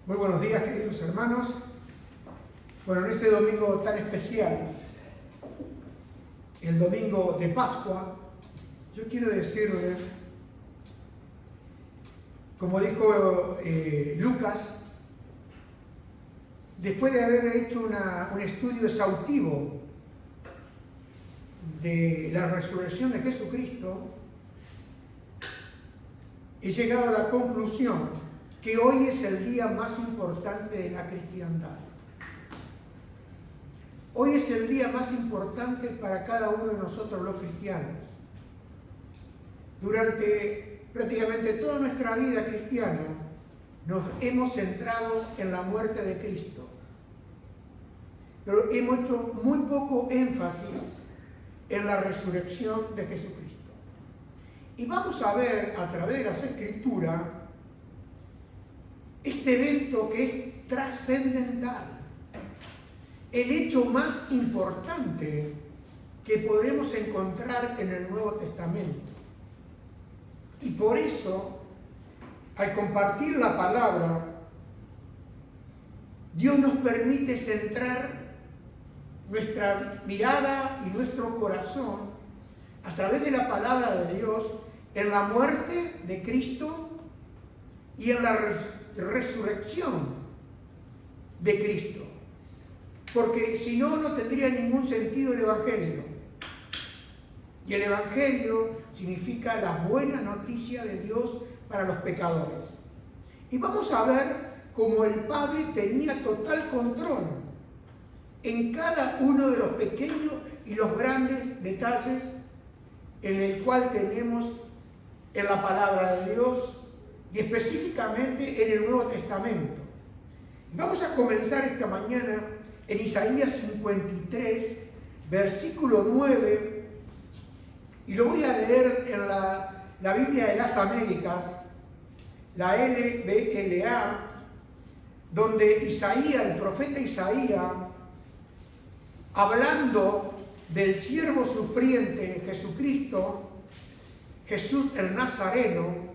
Muy buenos días, queridos hermanos. Bueno, en este domingo tan especial, el domingo de Pascua, yo quiero decirle, como dijo Lucas, después de haber hecho un estudio exhaustivo de la resurrección de Jesucristo, he llegado a la conclusión que hoy es el día más importante de la cristiandad. Hoy es el día más importante para cada uno de nosotros los cristianos. Durante prácticamente toda nuestra vida cristiana nos hemos centrado en la muerte de Cristo, pero hemos hecho muy poco énfasis en la resurrección de Jesucristo. Y vamos a ver a través de las Escrituras este evento que es trascendental, el hecho más importante que podemos encontrar en el Nuevo Testamento. Y por eso, al compartir la palabra, Dios nos permite centrar nuestra mirada y nuestro corazón a través de la palabra de Dios en la muerte de Cristo y en la resurrección de Cristo. Porque si no, no tendría ningún sentido el Evangelio. Y el Evangelio significa la buena noticia de Dios para los pecadores. Y vamos a ver cómo el Padre tenía total control en cada uno de los pequeños y los grandes detalles en el cual tenemos en la palabra de Dios y específicamente en el Nuevo Testamento. Vamos a comenzar esta mañana en Isaías 53, versículo 9, y lo voy a leer en la Biblia de las Américas, la LBLA, donde Isaías, el profeta Isaías, hablando del siervo sufriente Jesucristo, Jesús el Nazareno,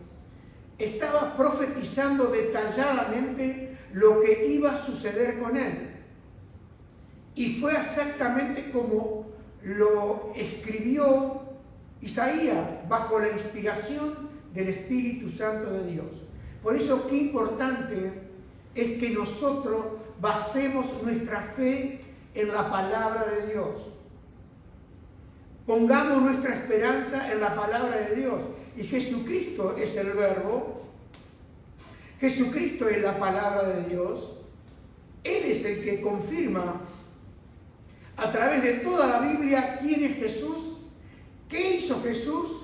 estaba profetizando detalladamente lo que iba a suceder con él. Y fue exactamente como lo escribió Isaías, bajo la inspiración del Espíritu Santo de Dios. Por eso, qué importante es que nosotros basemos nuestra fe en la palabra de Dios. Pongamos nuestra esperanza en la palabra de Dios. Y Jesucristo es el Verbo. Jesucristo es la palabra de Dios. Él es el que confirma a través de toda la Biblia quién es Jesús, qué hizo Jesús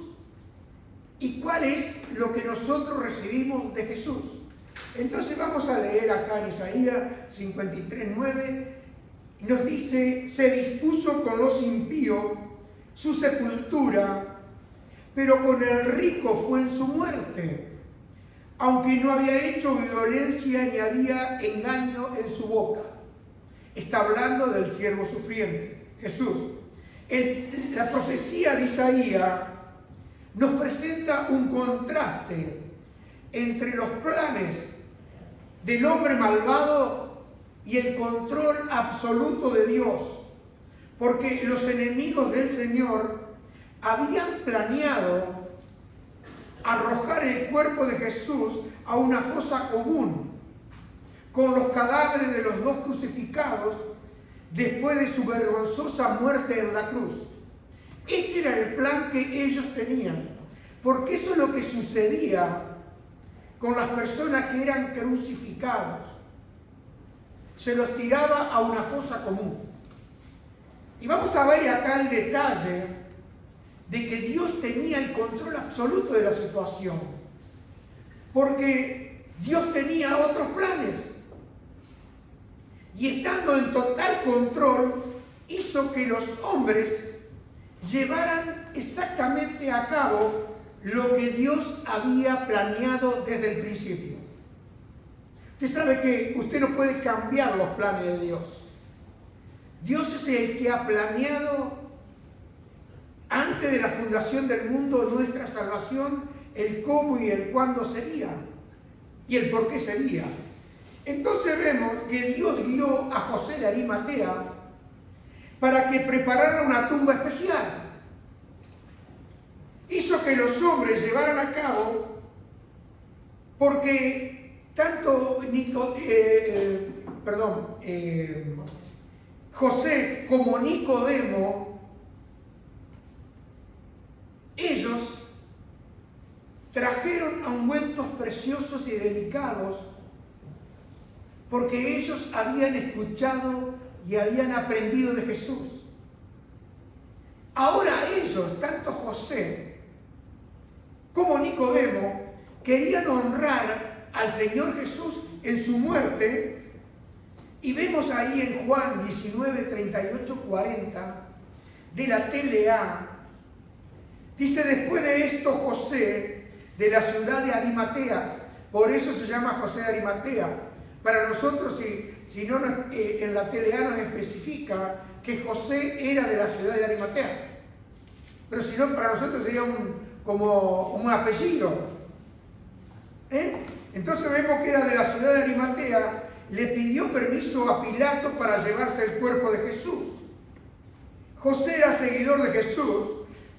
y cuál es lo que nosotros recibimos de Jesús. Entonces vamos a leer acá en Isaías 53:9. Nos dice: se dispuso con los impíos su sepultura, pero con el rico fue en su muerte, aunque no había hecho violencia ni había engaño en su boca. Está hablando del siervo sufriente, Jesús. La profecía de Isaías nos presenta un contraste entre los planes del hombre malvado y el control absoluto de Dios, porque los enemigos del Señor habían planeado arrojar el cuerpo de Jesús a una fosa común, con los cadáveres de los dos crucificados después de su vergonzosa muerte en la cruz. Ese era el plan que ellos tenían, porque eso es lo que sucedía con las personas que eran crucificados. Se los tiraba a una fosa común. Y vamos a ver acá el detalle de que Dios tenía el control absoluto de la situación, porque Dios tenía otros planes. Y estando en total control, hizo que los hombres llevaran exactamente a cabo lo que Dios había planeado desde el principio. Usted sabe que usted no puede cambiar los planes de Dios. Dios es el que ha planeado antes de la fundación del mundo nuestra salvación, el cómo y el cuándo sería, y el por qué sería. Entonces vemos que Dios guió a José de Arimatea para que preparara una tumba especial. Hizo que los hombres llevaran a cabo, porque tanto José como Nicodemo, ellos trajeron ungüentos preciosos y delicados, porque ellos habían escuchado y habían aprendido de Jesús. Ahora ellos, tanto José como Nicodemo, querían honrar al Señor Jesús en su muerte. Y vemos ahí en Juan 19, 38, 40, de la TLA, dice: después de esto José, de la ciudad de Arimatea, por eso se llama José de Arimatea. Para nosotros, si no en la TLA nos especifica que José era de la ciudad de Arimatea, pero si no, para nosotros sería como un apellido. Entonces vemos que era de la ciudad de Arimatea. Le pidió permiso a Pilato para llevarse el cuerpo de Jesús. José era seguidor de Jesús,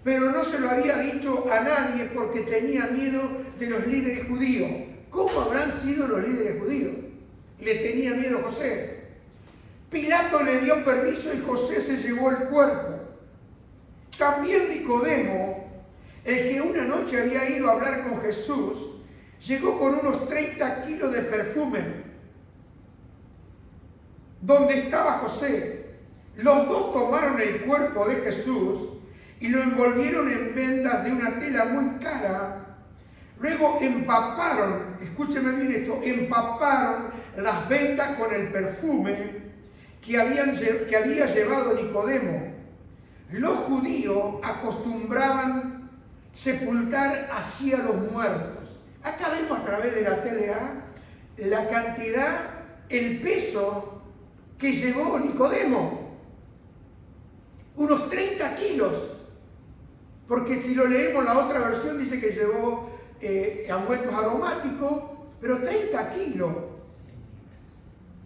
pero no se lo había dicho a nadie porque tenía miedo de los líderes judíos. ¿Cómo habrán sido los líderes judíos? Le tenía miedo a José. Pilato le dio permiso y José se llevó el cuerpo. También Nicodemo, el que una noche había ido a hablar con Jesús, llegó con unos 30 kilos de perfume donde estaba José. Los dos tomaron el cuerpo de Jesús y lo envolvieron en vendas de una tela muy cara. Luego empaparon, escúcheme bien esto, empaparon las vendas con el perfume que había llevado Nicodemo. Los judíos acostumbraban sepultar así a los muertos. Acá vemos a través de la TLA la cantidad, el peso que llevó Nicodemo. Unos 30 kilos. Porque si lo leemos, la otra versión dice que llevó ungüentos aromáticos, pero 30 kilos.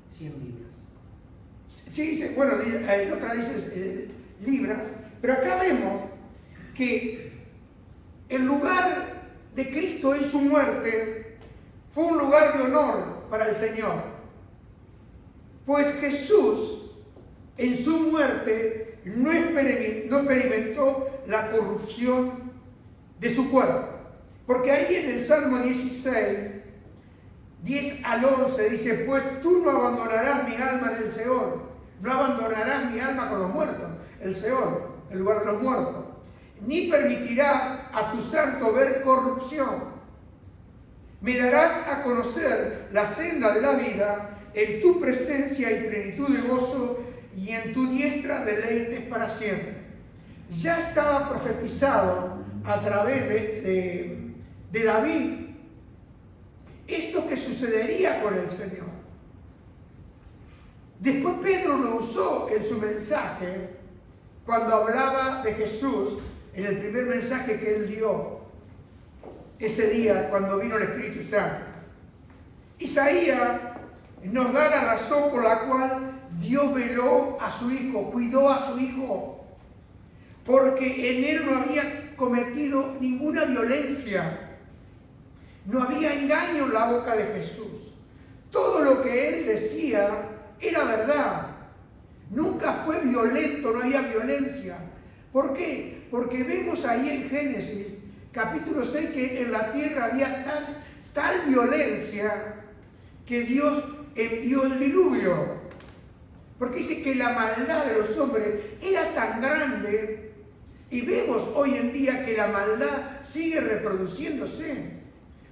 100 libras. Sí, dice, bueno, en otra dice libras, pero acá vemos que el lugar de Cristo en su muerte fue un lugar de honor para el Señor. Pues Jesús en su muerte no experimentó la corrupción de su cuerpo. Porque ahí en el Salmo 16, 10 al 11 dice: pues tú no abandonarás mi alma en el Seol, no abandonarás mi alma con los muertos, el Seol, el lugar de los muertos, ni permitirás a tu santo ver corrupción. Me darás a conocer la senda de la vida. En tu presencia hay plenitud de gozo, y en tu diestra deleites para siempre. Ya estaba profetizado a través de David esto que sucedería con el Señor. Después Pedro lo usó en su mensaje cuando hablaba de Jesús, en el primer mensaje que él dio ese día cuando vino el Espíritu Santo. Isaías nos da la razón por la cual Dios veló a su Hijo, cuidó a su Hijo, porque en él no había cometido ninguna violencia, no había engaño en la boca de Jesús. Todo lo que él decía era verdad, nunca fue violento, no había violencia. ¿Por qué? Porque vemos ahí en Génesis capítulo 6 que en la tierra había tal violencia que Dios envió el diluvio. Porque dice que la maldad de los hombres era tan grande, y vemos hoy en día que la maldad sigue reproduciéndose.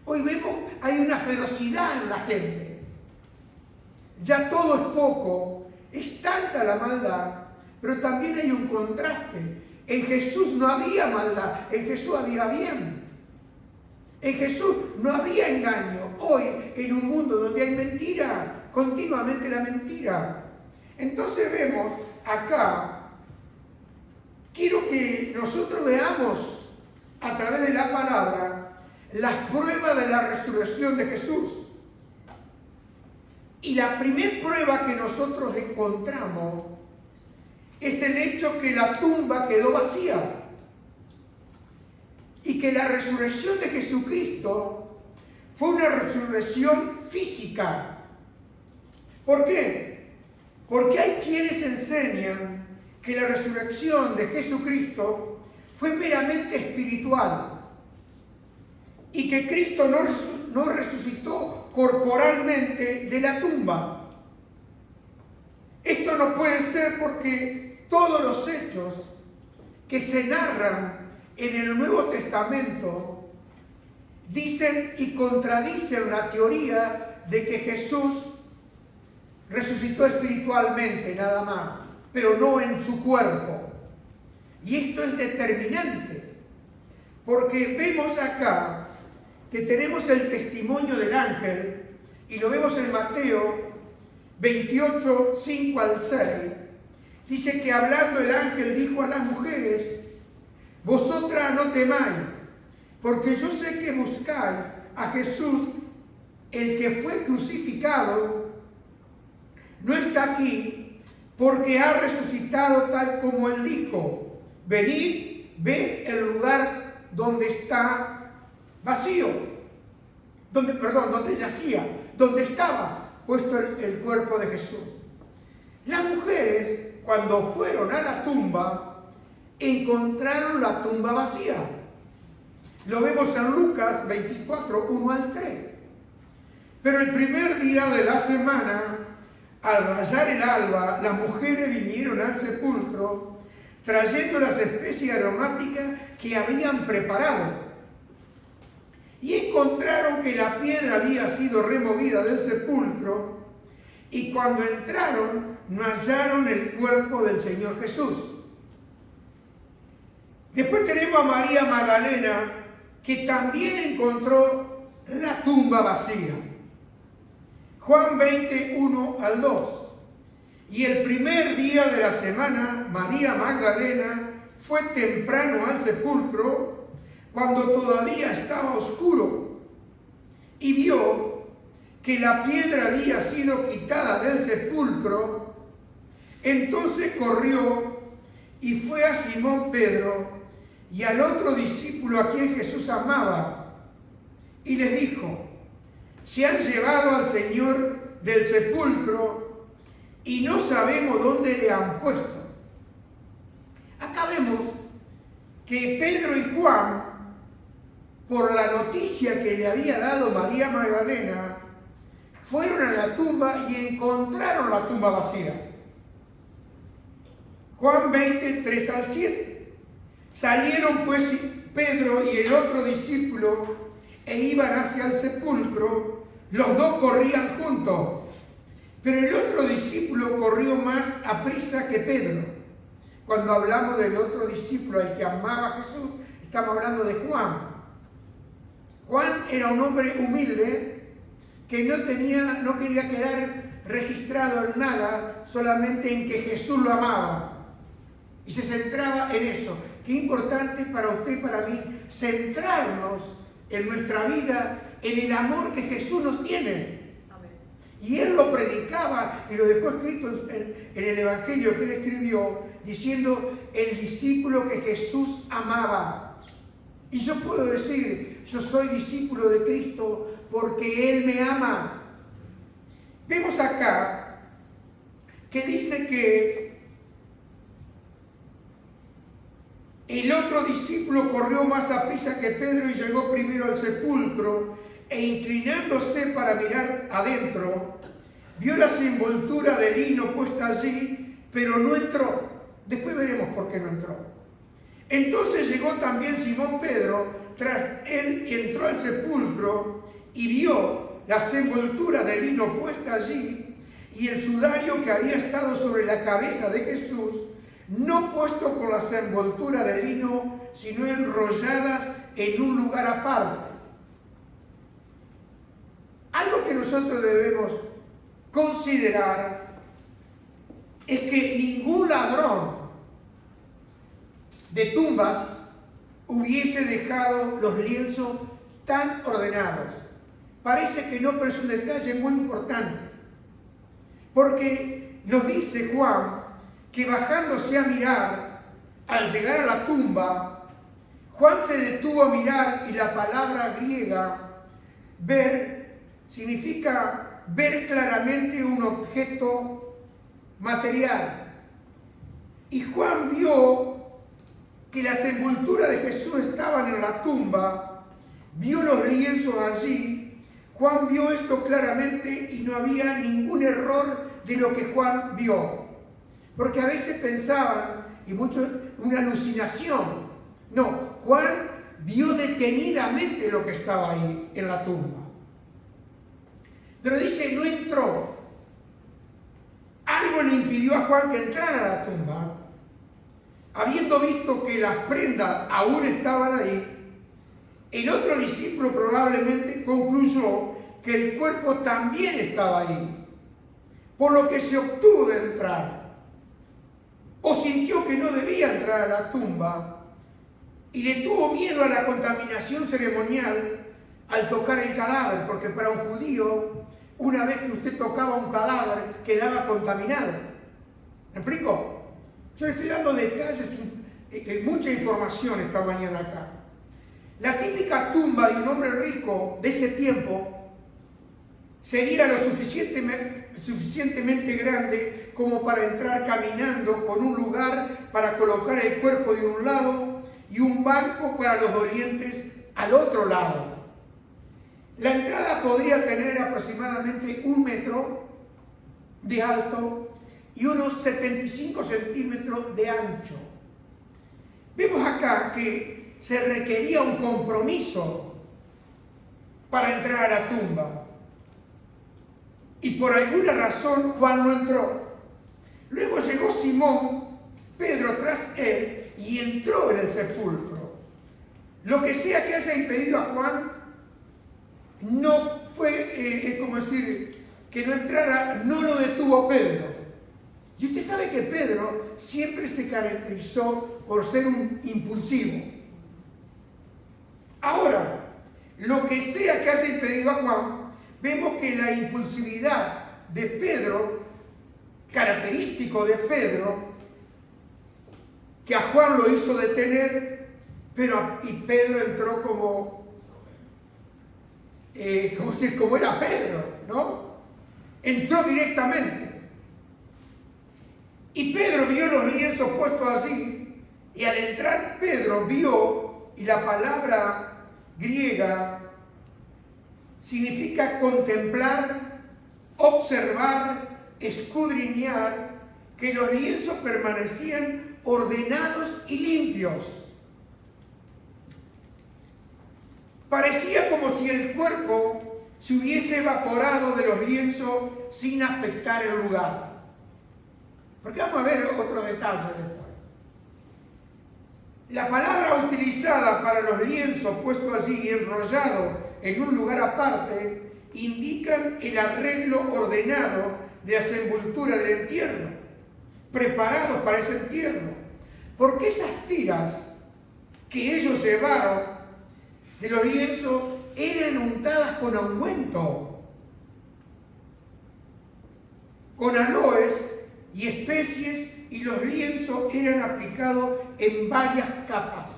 Hoy vemos, hay una ferocidad en la gente. Ya todo es poco, es tanta la maldad, pero también hay un contraste. En Jesús no había maldad, en Jesús había bien. En Jesús no había engaño. Hoy, en un mundo donde hay mentira, continuamente la mentira. Entonces vemos acá, quiero que nosotros veamos a través de la palabra las pruebas de la resurrección de Jesús. Y la primera prueba que nosotros encontramos es el hecho que la tumba quedó vacía y que la resurrección de Jesucristo fue una resurrección física. ¿Por qué? Porque hay quienes enseñan que la resurrección de Jesucristo fue meramente espiritual y que Cristo no resucitó corporalmente de la tumba. Esto no puede ser porque todos los hechos que se narran en el Nuevo Testamento dicen y contradicen la teoría de que Jesús resucitó espiritualmente nada más, pero no en su cuerpo. Y esto es determinante, porque vemos acá que tenemos el testimonio del ángel, y lo vemos en Mateo 28, 5 al 6, dice que hablando el ángel dijo a las mujeres: vosotras no temáis, porque yo sé que buscáis a Jesús, el que fue crucificado. No está aquí, porque ha resucitado tal como él dijo. Venid, ved el lugar donde está vacío, donde yacía, donde estaba puesto el cuerpo de Jesús. Las mujeres, cuando fueron a la tumba, encontraron la tumba vacía. Lo vemos en Lucas 24, 1 al 3. Pero el primer día de la semana, al rayar el alba, las mujeres vinieron al sepulcro trayendo las especies aromáticas que habían preparado. Y encontraron que la piedra había sido removida del sepulcro, y cuando entraron no hallaron el cuerpo del Señor Jesús. Después tenemos a María Magdalena, que también encontró la tumba vacía. Juan 20, 1 al 2. Y el primer día de la semana, María Magdalena fue temprano al sepulcro, cuando todavía estaba oscuro, y vio que la piedra había sido quitada del sepulcro. Entonces corrió y fue a Simón Pedro y al otro discípulo a quien Jesús amaba, y les dijo: se han llevado al Señor del sepulcro y no sabemos dónde le han puesto. Acá vemos que Pedro y Juan, por la noticia que le había dado María Magdalena, fueron a la tumba y encontraron la tumba vacía. Juan 20, 3 al 7. Salieron pues Pedro y el otro discípulo e iban hacia el sepulcro. Los dos corrían juntos, pero el otro discípulo corrió más aprisa que Pedro. Cuando hablamos del otro discípulo, el que amaba a Jesús, estamos hablando de Juan. Juan era un hombre humilde que no quería quedar registrado en nada, solamente en que Jesús lo amaba. Y se centraba en eso. Qué importante para usted y para mí centrarnos en nuestra vida, en el amor que Jesús nos tiene. Amén. Y él lo predicaba y lo dejó escrito en el Evangelio que él escribió, diciendo: el discípulo que Jesús amaba. Y yo puedo decir: yo soy discípulo de Cristo porque Él me ama. Vemos acá que dice que el otro discípulo corrió más aprisa que Pedro y llegó primero al sepulcro, e inclinándose para mirar adentro, vio la envoltura de lino puesta allí, pero no entró. Después veremos por qué no entró. Entonces llegó también Simón Pedro tras él y entró al sepulcro y vio las envolturas de lino puesta allí y el sudario que había estado sobre la cabeza de Jesús, no puesto con las envolturas de lino, sino enrolladas en un lugar aparte. Algo que nosotros debemos considerar es que ningún ladrón de tumbas hubiese dejado los lienzos tan ordenados. Parece que no, pero es un detalle muy importante. Porque nos dice Juan que bajándose a mirar, al llegar a la tumba, Juan se detuvo a mirar y la palabra griega ver significa ver claramente un objeto material. Y Juan vio que las envolturas de Jesús estaban en la tumba, vio los lienzos allí. Juan vio esto claramente y no había ningún error de lo que Juan vio. Porque a veces pensaban, y mucho, una alucinación. No, Juan vio detenidamente lo que estaba ahí en la tumba. Pero dice, no entró. Algo le impidió a Juan que entrara a la tumba. Habiendo visto que las prendas aún estaban ahí, el otro discípulo probablemente concluyó que el cuerpo también estaba ahí, por lo que se obtuvo de entrar. O sintió que no debía entrar a la tumba y le tuvo miedo a la contaminación ceremonial al tocar el cadáver, porque para un judío, una vez que usted tocaba un cadáver, quedaba contaminado. ¿Me explico? Yo le estoy dando detalles, mucha información esta mañana acá. La típica tumba de un hombre rico de ese tiempo sería lo suficientemente grande como para entrar caminando, con un lugar para colocar el cuerpo de un lado y un banco para los dolientes al otro lado. La entrada podría tener aproximadamente 1 metro de alto y unos 75 centímetros de ancho. Vemos acá que se requería un compromiso para entrar a la tumba. Y por alguna razón Juan no entró. Luego llegó Simón, Pedro tras él, y entró en el sepulcro. Lo que sea que haya impedido a Juan, no fue, como decir, que no entrara, no lo detuvo Pedro. Y usted sabe que Pedro siempre se caracterizó por ser un impulsivo. Ahora, lo que sea que haya impedido a Juan, vemos que la impulsividad de Pedro, característico de Pedro, que a Juan lo hizo detener, y Pedro entró como era Pedro, ¿no? Entró directamente. Y Pedro vio los lienzos puestos allí, y al entrar Pedro vio, y la palabra griega significa contemplar, observar, escudriñar, que los lienzos permanecían ordenados y limpios. Parecía como si el cuerpo se hubiese evaporado de los lienzos sin afectar el lugar. Porque vamos a ver otro detalle después. La palabra utilizada para los lienzos puestos allí y enrollados en un lugar aparte indican el arreglo ordenado de las envolturas del entierro, preparados para ese entierro. Porque esas tiras que ellos llevaron de los lienzos eran untadas con ungüento, con aloes y especies, y los lienzos eran aplicados en varias capas,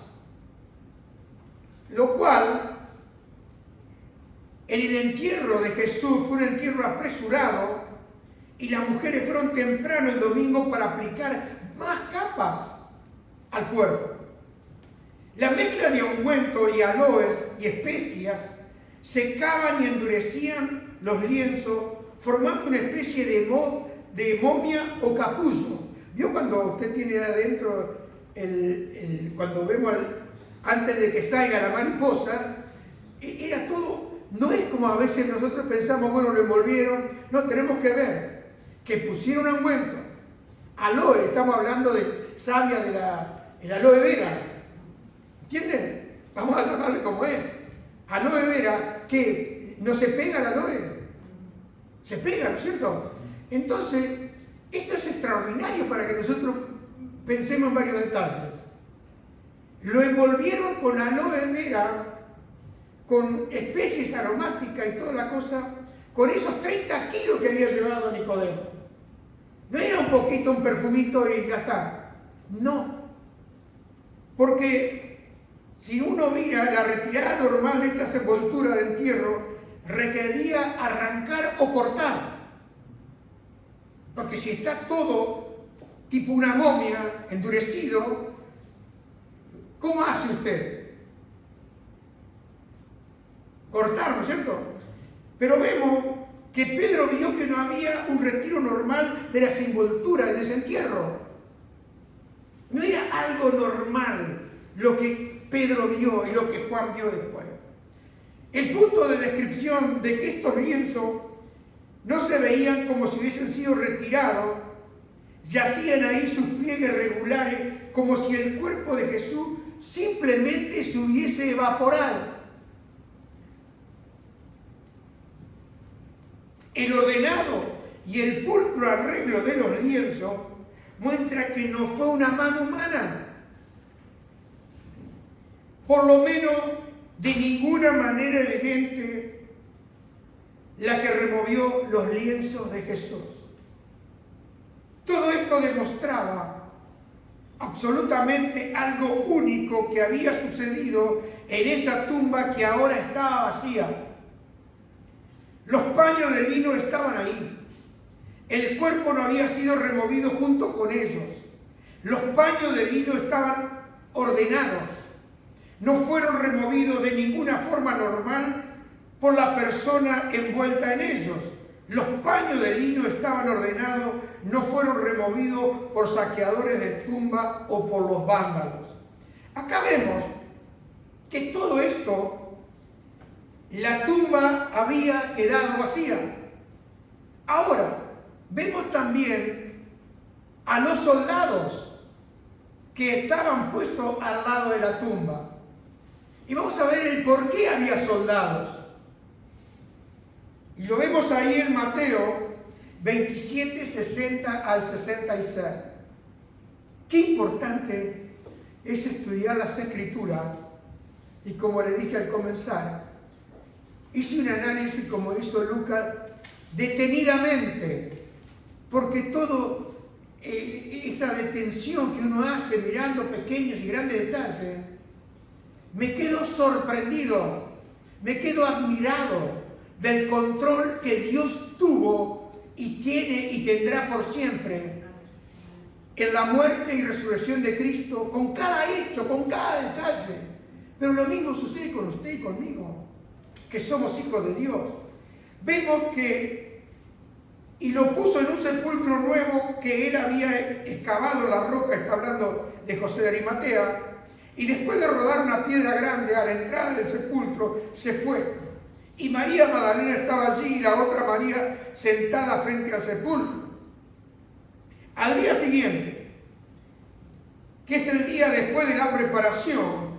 lo cual en el entierro de Jesús fue un entierro apresurado, y las mujeres fueron temprano el domingo para aplicar más capas al cuerpo. La mezcla de ungüento y aloes y especias secaban y endurecían los lienzos, formando una especie de momia o capullo. ¿Vio cuando usted tiene adentro, cuando vemos antes de que salga la mariposa? Era todo, no es como a veces nosotros pensamos, bueno, lo envolvieron. No, tenemos que ver que pusieron ungüento, aloe, estamos hablando de savia el aloe vera, ¿entienden? Vamos a llamarle como es. Aloe vera, que no se pega el aloe, se pega, ¿no es cierto? Entonces, esto es extraordinario para que nosotros pensemos en varios detalles. Lo envolvieron con aloe vera, con especies aromáticas y toda la cosa, con esos 30 kilos que había llevado Nicodemo. poquito, un perfumito y ya está. No. Porque si uno mira la retirada normal de esta sepultura de entierro, requería arrancar o cortar. Porque si está todo tipo una momia, endurecido, ¿cómo hace usted? Cortar, ¿no es cierto? Pero vemos que Pedro vio que no había un retiro normal de la sepultura en ese entierro. No era algo normal lo que Pedro vio y lo que Juan vio después. El punto de descripción de que estos lienzos no se veían como si hubiesen sido retirados, yacían ahí sus pliegues regulares como si el cuerpo de Jesús simplemente se hubiese evaporado. El ordenado y el pulcro arreglo de los lienzos muestra que no fue una mano humana, por lo menos de ninguna manera evidente, la que removió los lienzos de Jesús. Todo esto demostraba absolutamente algo único que había sucedido en esa tumba que ahora estaba vacía. Los paños de lino estaban ahí. El cuerpo no había sido removido junto con ellos. Los paños de lino estaban ordenados. No fueron removidos de ninguna forma normal por la persona envuelta en ellos. Los paños de lino estaban ordenados, no fueron removidos por saqueadores de tumba o por los vándalos. Acá vemos que todo esto, la tumba había quedado vacía. Ahora, vemos también a los soldados que estaban puestos al lado de la tumba. Y vamos a ver el por qué había soldados. Y lo vemos ahí en Mateo 27, 60 al 66. Qué importante es estudiar las Escrituras. Y como le dije al comenzar, hice un análisis, como hizo Lucas, detenidamente, porque todo esa detención que uno hace mirando pequeños y grandes detalles, me quedo sorprendido, me quedo admirado del control que Dios tuvo y tiene y tendrá por siempre en la muerte y resurrección de Cristo, con cada hecho, con cada detalle. Pero lo mismo sucede con usted y conmigo, que somos hijos de Dios. Vemos que, y lo puso en un sepulcro nuevo que él había excavado en la roca, está hablando de José de Arimatea, y después de rodar una piedra grande a la entrada del sepulcro, se fue. Y María Magdalena estaba allí y la otra María sentada frente al sepulcro. Al día siguiente, que es el día después de la preparación,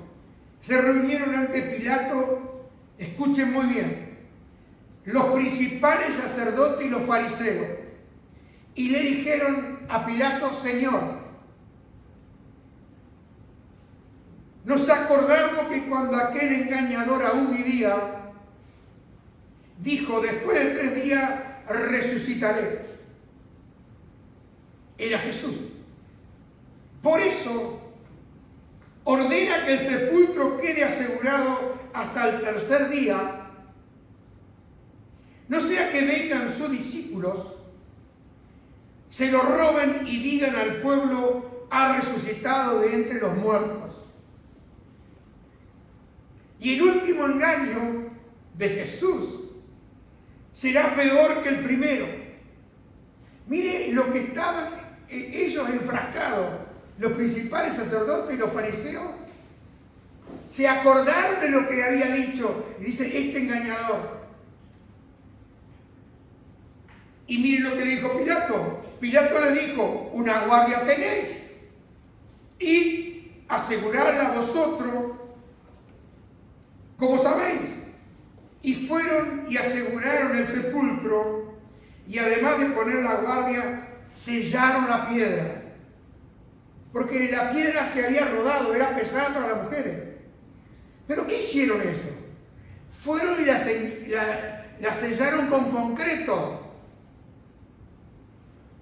se reunieron ante Pilato, escuchen muy bien, los principales sacerdotes y los fariseos, y le dijeron a Pilato: Señor, nos acordamos que cuando aquel engañador aún vivía, dijo: después de 3 días resucitaré. Era Jesús. Por eso ordena que el sepulcro quede asegurado hasta el 3er día, no sea que vengan sus discípulos, se lo roben y digan al pueblo: ha resucitado de entre los muertos. Y el último engaño de Jesús será peor que el primero. Mire lo que estaban ellos enfrascados, los principales sacerdotes y los fariseos. Se acordaron de lo que había dicho y dicen: este engañador. Y miren lo que le dijo Pilato. Pilato le dijo: una guardia tenéis y asegurarla vosotros como sabéis. Y fueron y aseguraron el sepulcro, y además de poner la guardia, sellaron la piedra. Porque la piedra se había rodado, era pesada para las mujeres. ¿Pero qué hicieron ellos? Fueron y la sellaron con concreto.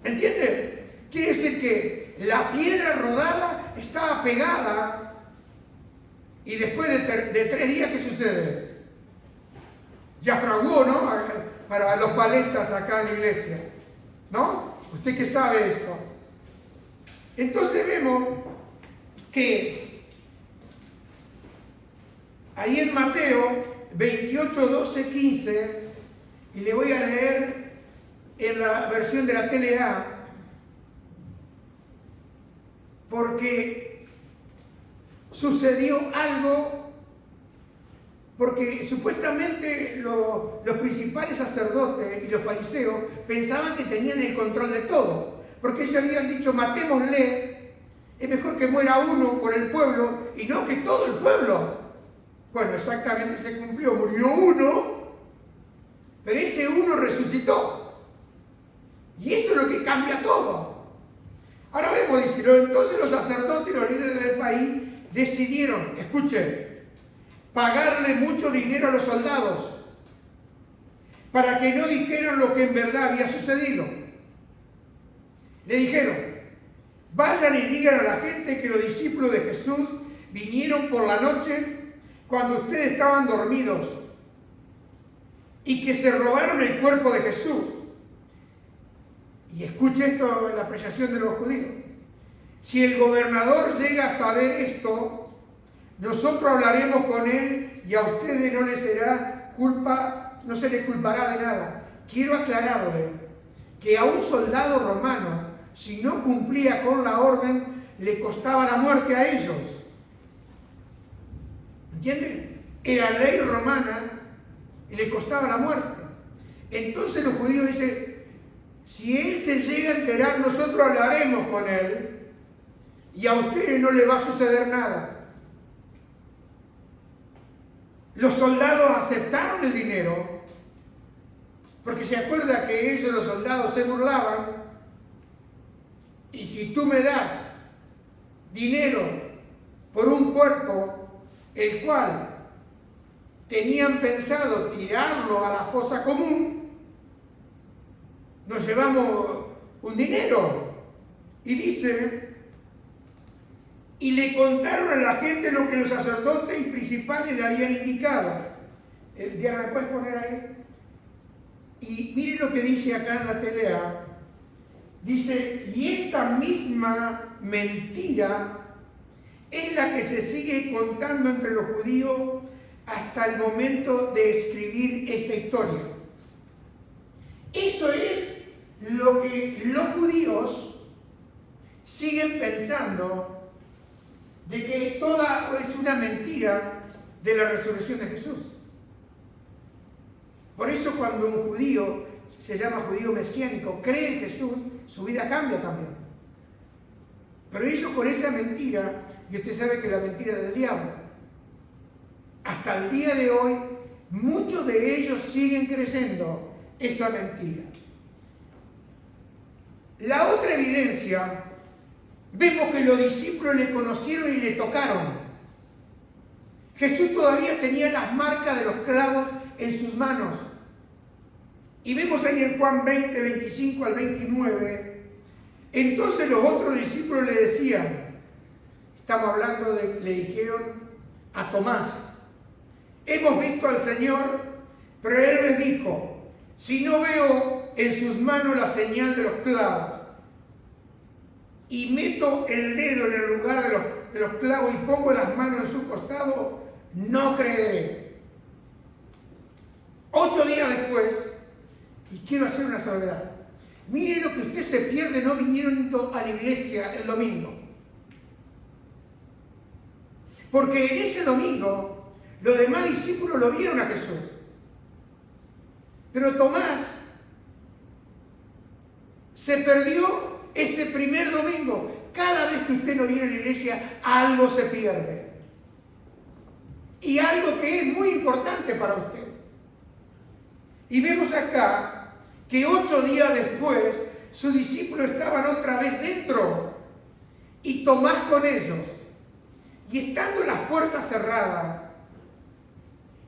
¿Me entiendes? Quiere decir que la piedra rodada estaba pegada y después de 3 días, ¿qué sucede? Ya fraguó, ¿no? Para los paletas acá en la iglesia, ¿no? ¿Usted qué sabe esto? Entonces vemos que ahí en Mateo 28, 12, 15, y le voy a leer en la versión de la TLA, porque sucedió algo, porque supuestamente los principales sacerdotes y los fariseos pensaban que tenían el control de todo, porque ellos habían dicho, matémosle, es mejor que muera uno por el pueblo y no que todo el pueblo. Bueno, exactamente se cumplió, murió uno, pero ese uno resucitó. Y eso es lo que cambia todo. Ahora vemos, dice, entonces los sacerdotes y los líderes del país decidieron, escuchen, pagarle mucho dinero a los soldados para que no dijeran lo que en verdad había sucedido. Le dijeron, vayan y digan a la gente que los discípulos de Jesús vinieron por la noche cuando ustedes estaban dormidos y que se robaron el cuerpo de Jesús. Y escuche esto en la apreciación de los judíos. Si el gobernador llega a saber esto, nosotros hablaremos con él y a ustedes no les será culpa, no se les culpará de nada. Quiero aclararle que a un soldado romano, si no cumplía con la orden, le costaba la muerte a ellos. ¿Entienden? Era ley romana y le costaba la muerte. Entonces los judíos dicen, si él se llega a enterar, nosotros hablaremos con él y a ustedes no le va a suceder nada. Los soldados aceptaron el dinero, porque se acuerda que ellos, los soldados, se burlaban. Y si tú me das dinero por un cuerpo, el cual tenían pensado tirarlo a la fosa común, nos llevamos un dinero. Y dice, y le contaron a la gente lo que los sacerdotes y principales le habían indicado. Diana, ¿me puedes poner ahí? Y miren lo que dice acá en la TLA. Dice, y esta misma mentira es la que se sigue contando entre los judíos hasta el momento de escribir esta historia. Eso es lo que los judíos siguen pensando, de que toda es una mentira de la resurrección de Jesús. Por eso cuando un judío, se llama judío mesiánico, cree en Jesús, su vida cambia también. Pero ellos con esa mentira, y usted sabe que la mentira es del diablo, hasta el día de hoy, muchos de ellos siguen creyendo esa mentira. La otra evidencia, vemos que los discípulos le conocieron y le tocaron. Jesús todavía tenía las marcas de los clavos en sus manos. Y vemos ahí en Juan 20, 25 al 29, entonces los otros discípulos le decían, estamos hablando de, le dijeron a Tomás, hemos visto al Señor, pero él les dijo, si no veo en sus manos la señal de los clavos, y meto el dedo en el lugar de los clavos y pongo las manos en su costado, no creeré. 8 días después, y quiero hacer una salvedad, mire lo que usted se pierde no viniendo a la iglesia el domingo. Porque en ese domingo, los demás discípulos lo vieron a Jesús. Pero Tomás se perdió ese primer domingo. Cada vez que usted no viene a la iglesia, algo se pierde. Y algo que es muy importante para usted. Y vemos acá que 8 días después, sus discípulos estaban otra vez dentro. Y Tomás con ellos. Y estando las puertas cerradas,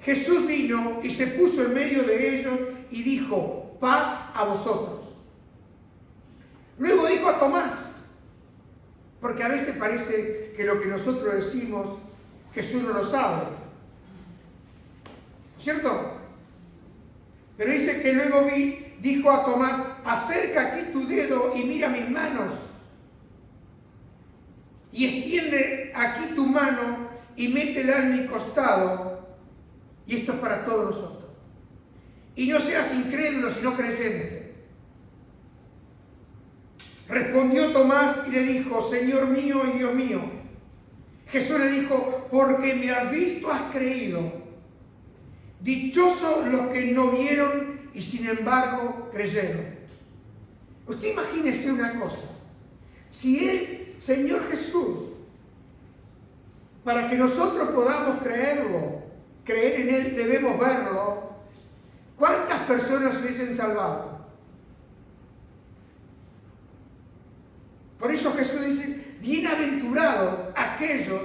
Jesús vino y se puso en medio de ellos y dijo, paz a vosotros. Luego dijo a Tomás, porque a veces parece que lo que nosotros decimos, Jesús no lo sabe, ¿cierto? Pero dice que luego dijo a Tomás, acerca aquí tu dedo y mira mis manos, y extiende aquí tu mano y métela en mi costado, y esto es para todos nosotros. Y no seas incrédulo, sino creyente. Respondió Tomás y le dijo, Señor mío y Dios mío. Jesús le dijo, porque me has visto, has creído. Dichosos los que no vieron y sin embargo creyeron. Usted imagínese una cosa. Si el Señor Jesús, para que nosotros podamos creerlo, creer en Él, debemos verlo, ¿cuántas personas hubiesen salvado? Por eso Jesús dice, bienaventurados aquellos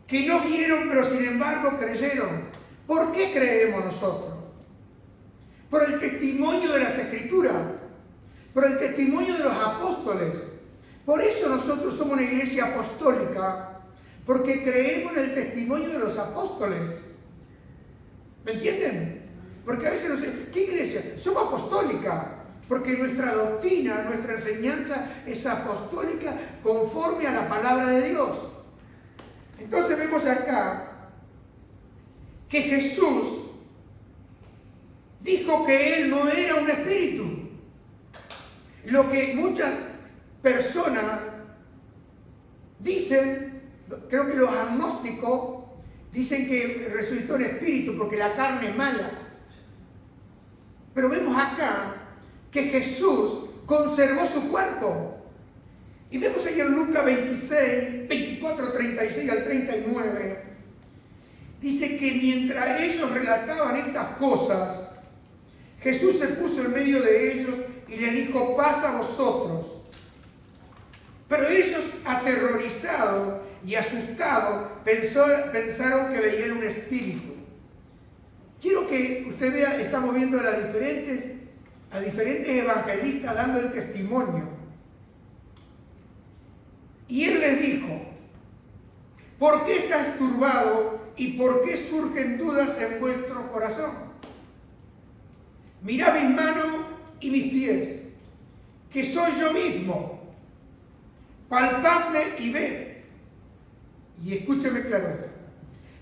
que no vieron pero sin embargo creyeron. ¿Por qué creemos nosotros? Por el testimonio de las Escrituras, por el testimonio de los apóstoles. Por eso nosotros somos una iglesia apostólica, porque creemos en el testimonio de los apóstoles. ¿Me entienden? Porque a veces no sé, ¿qué iglesia? Somos apostólica, porque nuestra doctrina, nuestra enseñanza es apostólica conforme a la palabra de Dios. Entonces vemos acá que Jesús dijo que Él no era un espíritu. Lo que muchas personas dicen, creo que los agnósticos dicen que resucitó en espíritu porque la carne es mala. Pero vemos acá que Jesús conservó su cuerpo. Y vemos ahí en Lucas 26, 24, 36 al 39, dice que mientras ellos relataban estas cosas, Jesús se puso en medio de ellos y le dijo, paz a vosotros. Pero ellos, aterrorizados y asustados, pensaron que veían un espíritu. Quiero que usted vea, estamos viendo a diferentes evangelistas dando el testimonio. Y él les dijo, ¿por qué estás turbado y por qué surgen dudas en vuestro corazón? Mirad mis manos y mis pies, que soy yo mismo. Palpadme y ved. Y escúcheme claro,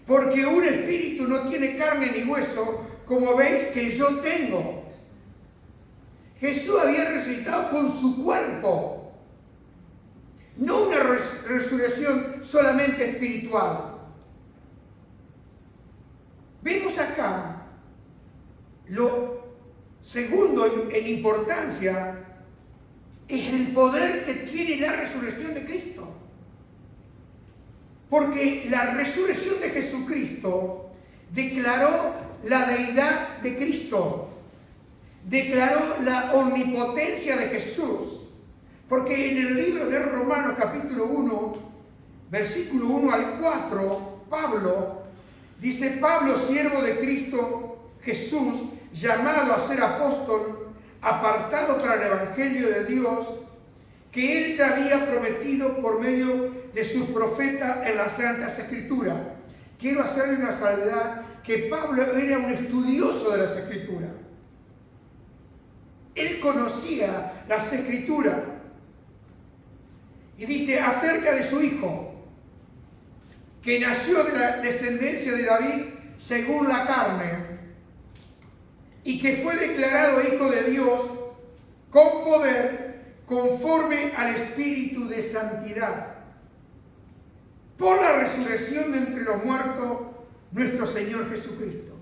porque un espíritu no tiene carne ni hueso, como veis que yo tengo. Jesús había resucitado con su cuerpo, no una resurrección solamente espiritual. Vemos acá lo segundo en importancia es el poder que tiene la resurrección de Cristo. Porque la resurrección de Jesucristo declaró la deidad de Cristo, declaró la omnipotencia de Jesús. Porque en el libro de Romanos capítulo 1, versículo 1 al 4, Pablo dice, Pablo, siervo de Cristo Jesús, llamado a ser apóstol, apartado para el Evangelio de Dios, que Él ya había prometido por medio de sus profetas en las Santas Escrituras. Quiero hacerle una salvedad, que Pablo era un estudioso de las Escrituras. Él conocía las Escrituras. Y dice acerca de su hijo, que nació de la descendencia de David según la carne, y que fue declarado hijo de Dios con poder, conforme al Espíritu de santidad, por la resurrección de entre los muertos, nuestro Señor Jesucristo.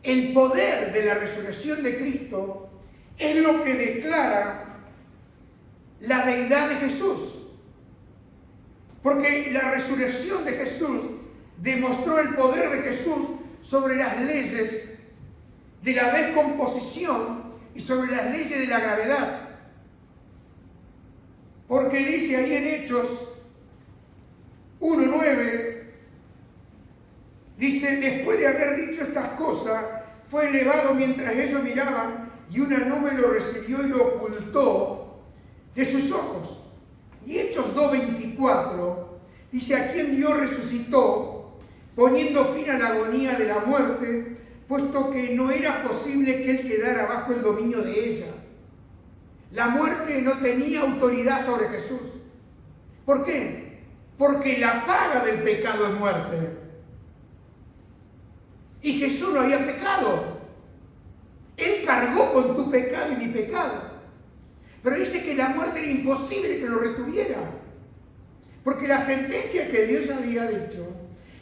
El poder de la resurrección de Cristo es lo que declara la deidad de Jesús. Porque la resurrección de Jesús demostró el poder de Jesús sobre las leyes de la descomposición y sobre las leyes de la gravedad. Porque dice ahí en Hechos 1:9, dice, después de haber dicho estas cosas, fue elevado mientras ellos miraban, y una nube lo recibió y lo ocultó. de sus ojos. Y Hechos 2:24 dice: a quien Dios resucitó, poniendo fin a la agonía de la muerte, puesto que no era posible que él quedara bajo el dominio de ella. La muerte no tenía autoridad sobre Jesús. ¿Por qué? Porque la paga del pecado es muerte. Y Jesús no había pecado. Él cargó con tu pecado y mi pecado. Pero dice que la muerte era imposible que lo retuviera. Porque la sentencia que Dios había dicho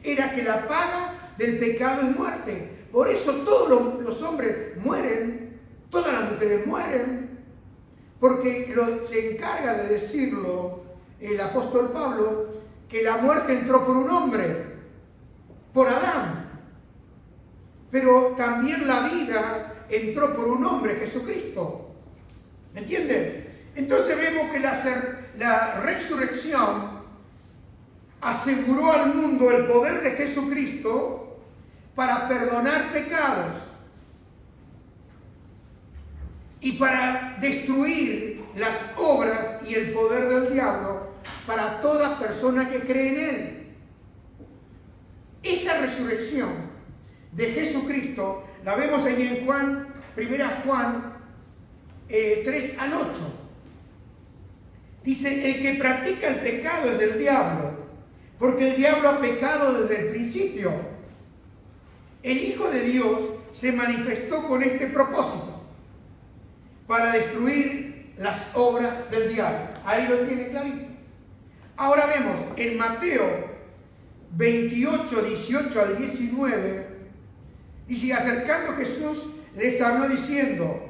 era que la paga del pecado es muerte. Por eso todos los hombres mueren, todas las mujeres mueren, porque se encarga de decirlo el apóstol Pablo, que la muerte entró por un hombre, por Adán. Pero también la vida entró por un hombre, Jesucristo. ¿Me entienden? Entonces vemos que la resurrección aseguró al mundo el poder de Jesucristo para perdonar pecados y para destruir las obras y el poder del diablo para toda persona que cree en él. Esa resurrección de Jesucristo la vemos ahí en Juan, 1 Juan 3 al 8. Dice: el que practica el pecado es del diablo, porque el diablo ha pecado desde el principio. El Hijo de Dios se manifestó con este propósito, para destruir las obras del diablo. Ahí lo tiene clarito. Ahora vemos en Mateo 28, 18 al 19, dice: acercando Jesús les habló diciendo: